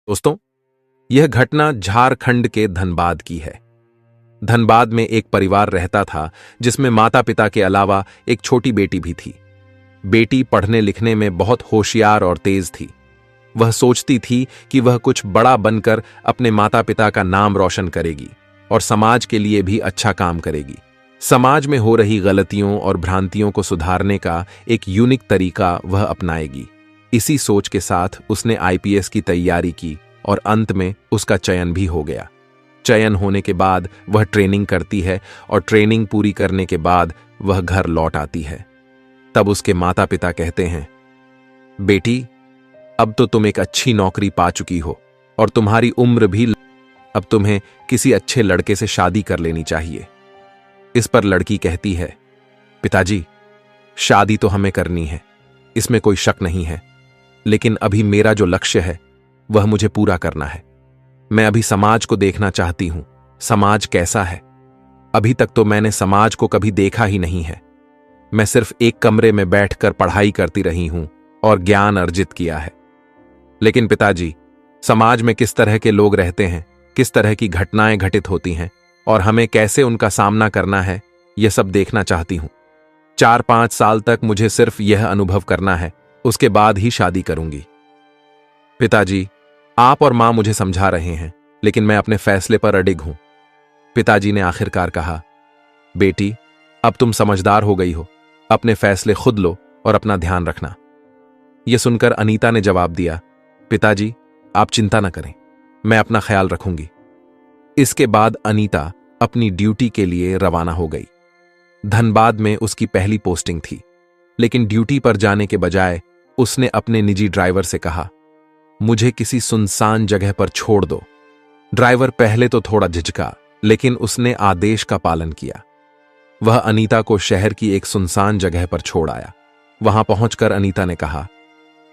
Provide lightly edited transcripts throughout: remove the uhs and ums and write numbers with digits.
दोस्तों, यह घटना झारखंड के धनबाद की है। धनबाद में एक परिवार रहता था जिसमें माता पिता के अलावा एक छोटी बेटी भी थी। बेटी पढ़ने लिखने में बहुत होशियार और तेज थी। वह सोचती थी कि वह कुछ बड़ा बनकर अपने माता पिता का नाम रोशन करेगी और समाज के लिए भी अच्छा काम करेगी। समाज में हो रही गलतियों और भ्रांतियों को सुधारने का एक यूनिक तरीका वह अपनाएगी। इसी सोच के साथ उसने आईपीएस की तैयारी की और अंत में उसका चयन भी हो गया। चयन होने के बाद वह ट्रेनिंग करती है और ट्रेनिंग पूरी करने के बाद वह घर लौट आती है। तब उसके माता पिता कहते हैं, बेटी, अब तो तुम एक अच्छी नौकरी पा चुकी हो और तुम्हारी उम्र भी, अब तुम्हें किसी अच्छे लड़के से शादी कर लेनी चाहिए। इस पर लड़की कहती है, पिताजी, शादी तो हमें करनी है, इसमें कोई शक नहीं है, लेकिन अभी मेरा जो लक्ष्य है वह मुझे पूरा करना है। मैं अभी समाज को देखना चाहती हूं, समाज कैसा है। अभी तक तो मैंने समाज को कभी देखा ही नहीं है। मैं सिर्फ एक कमरे में बैठकर पढ़ाई करती रही हूं और ज्ञान अर्जित किया है। लेकिन पिताजी, समाज में किस तरह के लोग रहते हैं, किस तरह की घटनाएं घटित होती हैं और हमें कैसे उनका सामना करना है, यह सब देखना चाहती हूं। 4-5 साल तक मुझे सिर्फ यह अनुभव करना है, उसके बाद ही शादी करूंगी। पिताजी, आप और मां मुझे समझा रहे हैं, लेकिन मैं अपने फैसले पर अडिग हूं। पिताजी ने आखिरकार कहा, बेटी, अब तुम समझदार हो गई हो, अपने फैसले खुद लो और अपना ध्यान रखना। यह सुनकर अनीता ने जवाब दिया, पिताजी, आप चिंता न करें, मैं अपना ख्याल रखूंगी। इसके बाद अनीता अपनी ड्यूटी के लिए रवाना हो गई। धनबाद में उसकी पहली पोस्टिंग थी, लेकिन ड्यूटी पर जाने के बजाय उसने अपने निजी ड्राइवर से कहा, मुझे किसी सुनसान जगह पर छोड़ दो। ड्राइवर पहले तो थोड़ा झिझका, लेकिन उसने आदेश का पालन किया। वह अनीता को शहर की एक सुनसान जगह पर छोड़ आया। वहां पहुंचकर अनीता ने कहा,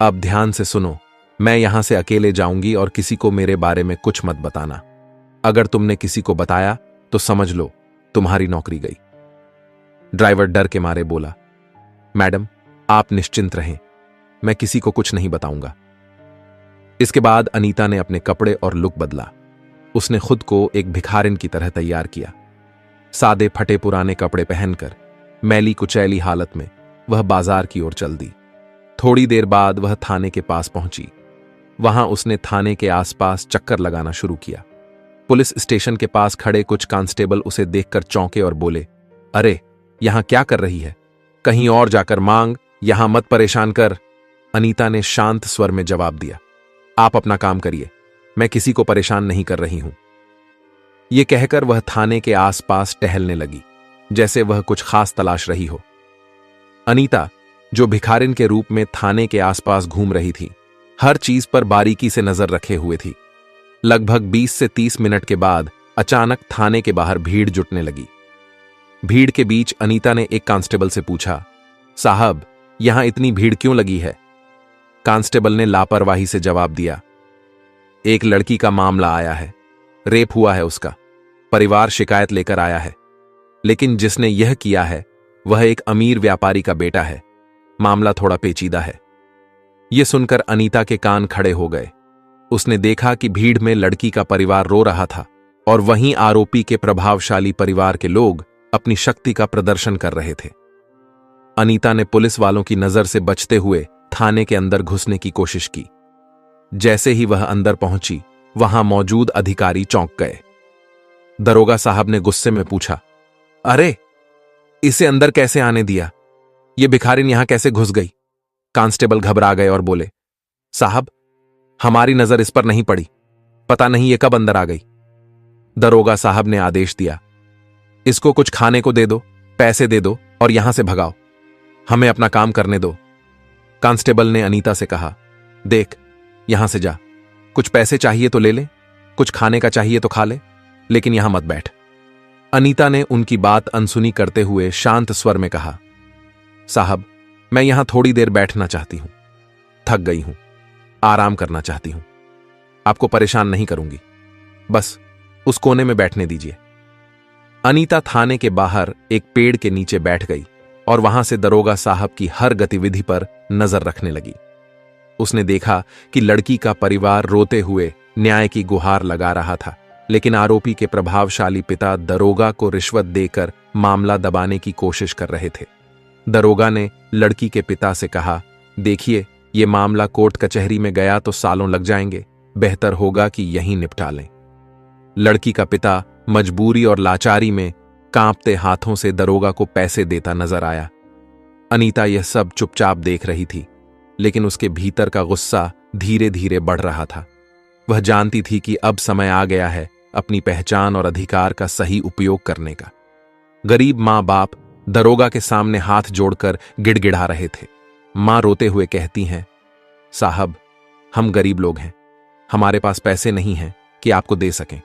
अब ध्यान से सुनो, मैं यहां से अकेले जाऊंगी और किसी को मेरे बारे में कुछ मत बताना। अगर तुमने किसी को बताया तो समझ लो तुम्हारी नौकरी गई। ड्राइवर डर के मारे बोला, मैडम, आप निश्चिंत रहें, मैं किसी को कुछ नहीं बताऊंगा। इसके बाद अनीता ने अपने कपड़े और लुक बदला। उसने खुद को एक भिखारिन की तरह तैयार किया। सादे फटे पुराने कपड़े पहनकर मैली कुचैली हालत में वह बाजार की ओर चल दी। थोड़ी देर बाद वह थाने के पास पहुंची। वहां उसने थाने के आसपास चक्कर लगाना शुरू किया। पुलिस स्टेशन के पास खड़े कुछ कांस्टेबल उसे देखकर चौंके और बोले, अरे, यहां क्या कर रही है? कहीं और जाकर मांग, यहां मत परेशान कर। अनीता ने शांत स्वर में जवाब दिया, आप अपना काम करिए, मैं किसी को परेशान नहीं कर रही हूं। यह कहकर वह थाने के आसपास टहलने लगी, जैसे वह कुछ खास तलाश रही हो। अनीता, जो भिखारिन के रूप में थाने के आसपास घूम रही थी, हर चीज पर बारीकी से नजर रखे हुए थी। लगभग 20 से 30 मिनट के बाद अचानक थाने के बाहर भीड़ जुटने लगी। भीड़ के बीच अनीता ने एक कांस्टेबल से पूछा, साहब, यहां इतनी भीड़ क्यों लगी है? कांस्टेबल ने लापरवाही से जवाब दिया, एक लड़की का मामला आया है, रेप हुआ है उसका, परिवार शिकायत लेकर आया है, लेकिन जिसने यह किया है वह एक अमीर व्यापारी का बेटा है। मामला थोड़ा पेचीदा है। यह सुनकर अनीता के कान खड़े हो गए। उसने देखा कि भीड़ में लड़की का परिवार रो रहा था और वहीं आरोपी के प्रभावशाली परिवार के लोग अपनी शक्ति का प्रदर्शन कर रहे थे। अनीता ने पुलिस वालों की नजर से बचते हुए थाने के अंदर घुसने की कोशिश की। जैसे ही वह अंदर पहुंची, वहां मौजूद अधिकारी चौंक गए। दरोगा साहब ने गुस्से में पूछा, अरे, इसे अंदर कैसे आने दिया? यह भिखारिन यहां कैसे घुस गई? कांस्टेबल घबरा गए और बोले, साहब, हमारी नजर इस पर नहीं पड़ी, पता नहीं ये कब अंदर आ गई। दरोगा साहब ने आदेश दिया, इसको कुछ खाने को दे दो, पैसे दे दो और यहां से भगाओ, हमें अपना काम करने दो। कांस्टेबल ने अनीता से कहा, देख, यहां से जा, कुछ पैसे चाहिए तो ले ले, कुछ खाने का चाहिए तो खा ले, लेकिन यहां मत बैठ। अनीता ने उनकी बात अनसुनी करते हुए शांत स्वर में कहा, साहब, मैं यहां थोड़ी देर बैठना चाहती हूं, थक गई हूं, आराम करना चाहती हूं, आपको परेशान नहीं करूंगी, बस उस कोने में बैठने दीजिए। अनीता थाने के बाहर एक पेड़ के नीचे बैठ गई और वहां से दरोगा साहब की हर गतिविधि पर नजर रखने लगी। उसने देखा कि लड़की का परिवार रोते हुए न्याय की गुहार लगा रहा था, लेकिन आरोपी के प्रभावशाली पिता दरोगा को रिश्वत देकर मामला दबाने की कोशिश कर रहे थे। दरोगा ने लड़की के पिता से कहा, देखिए, ये मामला कोर्ट कचहरी में गया तो सालों लग जाएंगे, बेहतर होगा कि यहीं निपटा लें। लड़की का पिता मजबूरी और लाचारी में कांपते हाथों से दरोगा को पैसे देता नजर आया। अनीता यह सब चुपचाप देख रही थी, लेकिन उसके भीतर का गुस्सा धीरे धीरे बढ़ रहा था। वह जानती थी कि अब समय आ गया है अपनी पहचान और अधिकार का सही उपयोग करने का। गरीब मां बाप दरोगा के सामने हाथ जोड़कर गिड़गिड़ा रहे थे। मां रोते हुए कहती हैं, साहब, हम गरीब लोग हैं, हमारे पास पैसे नहीं हैं कि आपको दे सकें,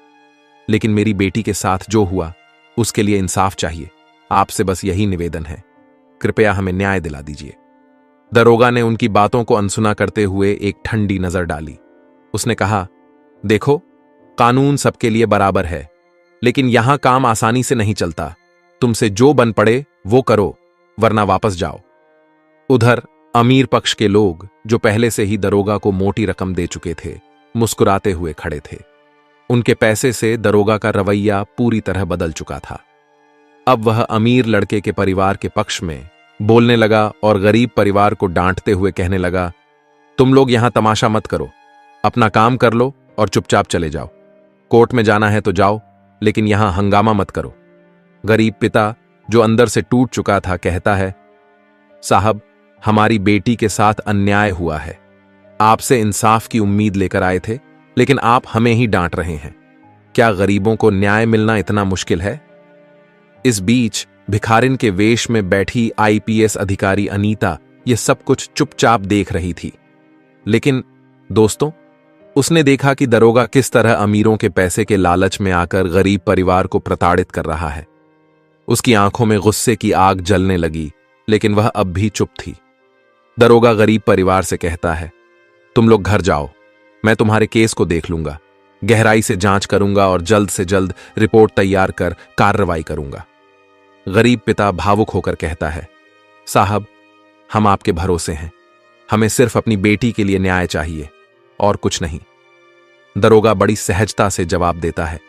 लेकिन मेरी बेटी के साथ जो हुआ उसके लिए इंसाफ चाहिए। आपसे बस यही निवेदन है, कृपया हमें न्याय दिला दीजिए। दरोगा ने उनकी बातों को अनसुना करते हुए एक ठंडी नजर डाली। उसने कहा, देखो, कानून सबके लिए बराबर है, लेकिन यहां काम आसानी से नहीं चलता। तुमसे जो बन पड़े वो करो, वरना वापस जाओ। उधर अमीर पक्ष के लोग, जो पहले से ही दरोगा को मोटी रकम दे चुके थे, मुस्कुराते हुए खड़े थे। उनके पैसे से दरोगा का रवैया पूरी तरह बदल चुका था। अब वह अमीर लड़के के परिवार के पक्ष में बोलने लगा और गरीब परिवार को डांटते हुए कहने लगा, तुम लोग यहां तमाशा मत करो, अपना काम कर लो और चुपचाप चले जाओ। कोर्ट में जाना है तो जाओ, लेकिन यहां हंगामा मत करो। गरीब पिता, जो अंदर से टूट चुका था, कहता है, साहब, हमारी बेटी के साथ अन्याय हुआ है। आपसे इंसाफ की उम्मीद लेकर आए थे, लेकिन आप हमें ही डांट रहे हैं। क्या गरीबों को न्याय मिलना इतना मुश्किल है? इस बीच भिखारिन के वेश में बैठी आईपीएस अधिकारी अनीता यह सब कुछ चुपचाप देख रही थी। लेकिन दोस्तों, उसने देखा कि दरोगा किस तरह अमीरों के पैसे के लालच में आकर गरीब परिवार को प्रताड़ित कर रहा है। उसकी आंखों में गुस्से की आग जलने लगी, लेकिन वह अब भी चुप थी। दरोगा गरीब परिवार से कहता है, तुम लोग घर जाओ, मैं तुम्हारे केस को देख लूंगा, गहराई से जांच करूंगा और जल्द से जल्द रिपोर्ट तैयार कर कार्रवाई करूंगा। गरीब पिता भावुक होकर कहता है, साहब, हम आपके भरोसे हैं, हमें सिर्फ अपनी बेटी के लिए न्याय चाहिए और कुछ नहीं। दरोगा बड़ी सहजता से जवाब देता है,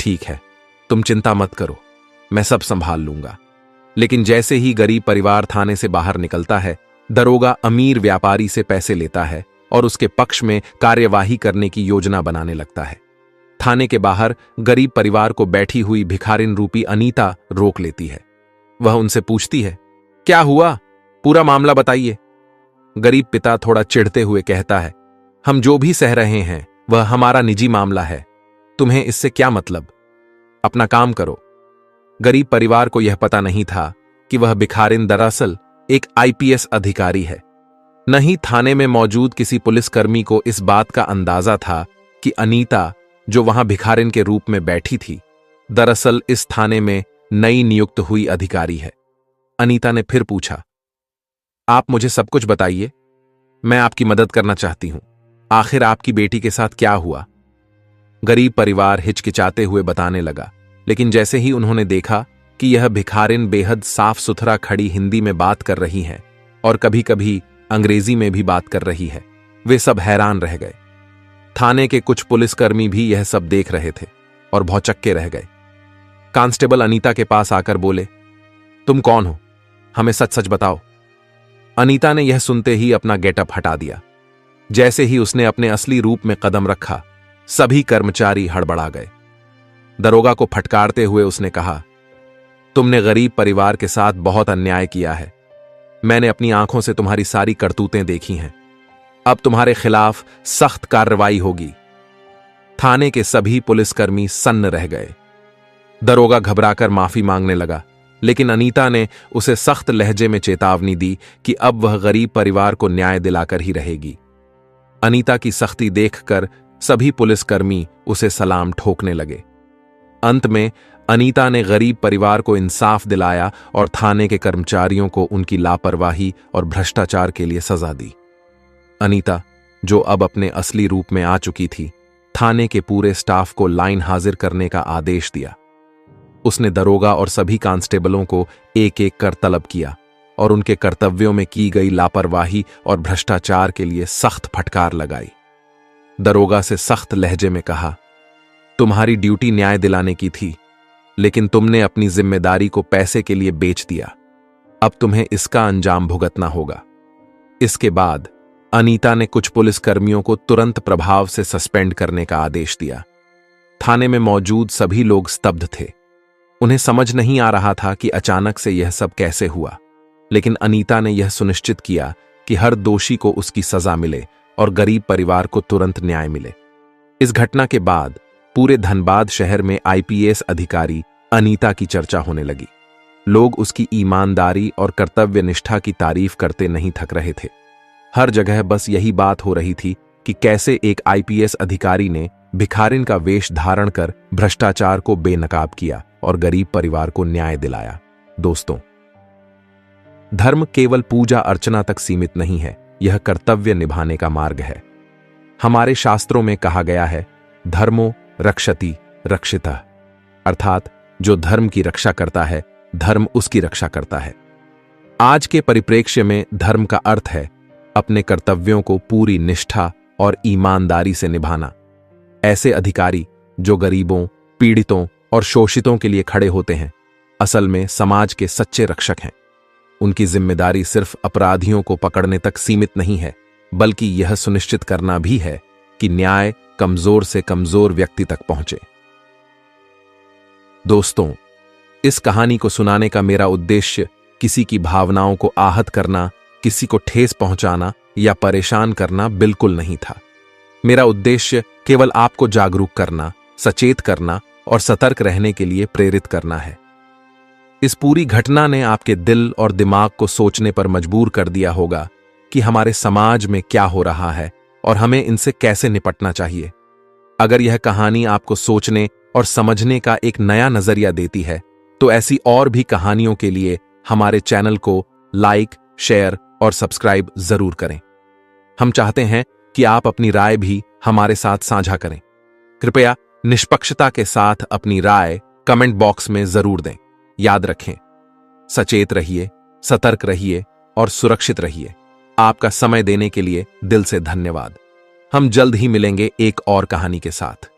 ठीक है, तुम चिंता मत करो, मैं सब संभाल लूंगा। लेकिन जैसे ही गरीब परिवार थाने से बाहर निकलता है, दरोगा अमीर व्यापारी से पैसे लेता है और उसके पक्ष में कार्यवाही करने की योजना बनाने लगता है। थाने के बाहर गरीब परिवार को बैठी हुई भिखारिन रूपी अनीता रोक लेती है। वह उनसे पूछती है, क्या हुआ, पूरा मामला बताइए। गरीब पिता थोड़ा चिढ़ते हुए कहता है, हम जो भी सह रहे हैं वह हमारा निजी मामला है, तुम्हें इससे क्या मतलब, अपना काम करो। गरीब परिवार को यह पता नहीं था कि वह भिखारिन दरअसल एक आईपीएस अधिकारी है। न ही थाने में मौजूद किसी पुलिसकर्मी को इस बात का अंदाजा था कि अनीता, जो वहां भिखारिन के रूप में बैठी थी, दरअसल इस थाने में नई नियुक्त हुई अधिकारी है। अनीता ने फिर पूछा, आप मुझे सब कुछ बताइए, मैं आपकी मदद करना चाहती हूं। आखिर आपकी बेटी के साथ क्या हुआ? गरीब परिवार हिचकिचाते हुए बताने लगा, लेकिन जैसे ही उन्होंने देखा कि यह भिखारिन बेहद साफ सुथरा खड़ी हिंदी में बात कर रही है और कभी कभी अंग्रेजी में भी बात कर रही है, वे सब हैरान रह गए। थाने के कुछ पुलिसकर्मी भी यह सब देख रहे थे और भौचक्के रह गए। कांस्टेबल अनीता के पास आकर बोले, तुम कौन हो, हमें सच सच बताओ। अनीता ने यह सुनते ही अपना गेटअप हटा दिया। जैसे ही उसने अपने असली रूप में कदम रखा, सभी कर्मचारी हड़बड़ा गए। दरोगा को फटकारते हुए उसने कहा, तुमने गरीब परिवार के साथ बहुत अन्याय किया है। मैंने अपनी आंखों से तुम्हारी सारी करतूतें देखी हैं। अब तुम्हारे खिलाफ सख्त कार्रवाई होगी। थाने के सभी पुलिसकर्मी सन्न रह गए। दरोगा घबराकर माफी मांगने लगा, लेकिन अनीता ने उसे सख्त लहजे में चेतावनी दी कि अब वह गरीब परिवार को न्याय दिलाकर ही रहेगी। अनीता की सख्ती देखकर सभी पुलिसकर्मी उसे सलाम ठोकने लगे। अंत में अनीता ने गरीब परिवार को इंसाफ दिलाया और थाने के कर्मचारियों को उनकी लापरवाही और भ्रष्टाचार के लिए सजा दी। अनीता, जो अब अपने असली रूप में आ चुकी थी, थाने के पूरे स्टाफ को लाइन हाजिर करने का आदेश दिया। उसने दरोगा और सभी कांस्टेबलों को एक एक कर तलब किया और उनके कर्तव्यों में की गई लापरवाही और भ्रष्टाचार के लिए सख्त फटकार लगाई। दरोगा से सख्त लहजे में कहा, तुम्हारी ड्यूटी न्याय दिलाने की थी, लेकिन तुमने अपनी जिम्मेदारी को पैसे के लिए बेच दिया। अब तुम्हें इसका अंजाम भुगतना होगा। इसके बाद अनीता ने कुछ पुलिसकर्मियों को तुरंत प्रभाव से सस्पेंड करने का आदेश दिया। थाने में मौजूद सभी लोग स्तब्ध थे। उन्हें समझ नहीं आ रहा था कि अचानक से यह सब कैसे हुआ, लेकिन अनीता ने यह सुनिश्चित किया कि हर दोषी को उसकी सजा मिले और गरीब परिवार को तुरंत न्याय मिले। इस घटना के बाद पूरे धनबाद शहर में आईपीएस अधिकारी अनीता की चर्चा होने लगी। लोग उसकी ईमानदारी और कर्तव्य निष्ठा की तारीफ करते नहीं थक रहे थे। हर जगह बस यही बात हो रही थी कि कैसे एक आईपीएस अधिकारी ने भिखारिन का वेश धारण कर भ्रष्टाचार को बेनकाब किया और गरीब परिवार को न्याय दिलाया। दोस्तों, धर्म केवल पूजा अर्चना तक सीमित नहीं है, यह कर्तव्य निभाने का मार्ग है। हमारे शास्त्रों में कहा गया है, धर्मो रक्षति रक्षितः, अर्थात जो धर्म की रक्षा करता है, धर्म उसकी रक्षा करता है। आज के परिप्रेक्ष्य में धर्म का अर्थ है अपने कर्तव्यों को पूरी निष्ठा और ईमानदारी से निभाना। ऐसे अधिकारी जो गरीबों, पीड़ितों और शोषितों के लिए खड़े होते हैं, असल में समाज के सच्चे रक्षक हैं। उनकी जिम्मेदारी सिर्फ अपराधियों को पकड़ने तक सीमित नहीं है, बल्कि यह सुनिश्चित करना भी है कि न्याय कमजोर से कमजोर व्यक्ति तक पहुंचे। दोस्तों, इस कहानी को सुनाने का मेरा उद्देश्य किसी की भावनाओं को आहत करना, किसी को ठेस पहुंचाना या परेशान करना बिल्कुल नहीं था। मेरा उद्देश्य केवल आपको जागरूक करना, सचेत करना और सतर्क रहने के लिए प्रेरित करना है। इस पूरी घटना ने आपके दिल और दिमाग को सोचने पर मजबूर कर दिया होगा कि हमारे समाज में क्या हो रहा है और हमें इनसे कैसे निपटना चाहिए। अगर यह कहानी आपको सोचने और समझने का एक नया नजरिया देती है, तो ऐसी और भी कहानियों के लिए हमारे चैनल को लाइक, शेयर और सब्सक्राइब जरूर करें। हम चाहते हैं कि आप अपनी राय भी हमारे साथ साझा करें। कृपया निष्पक्षता के साथ अपनी राय कमेंट बॉक्स में जरूर दें। याद रखें, सचेत रहिए, सतर्क रहिए और सुरक्षित रहिए। आपका समय देने के लिए दिल से धन्यवाद। हम जल्द ही मिलेंगे एक और कहानी के साथ।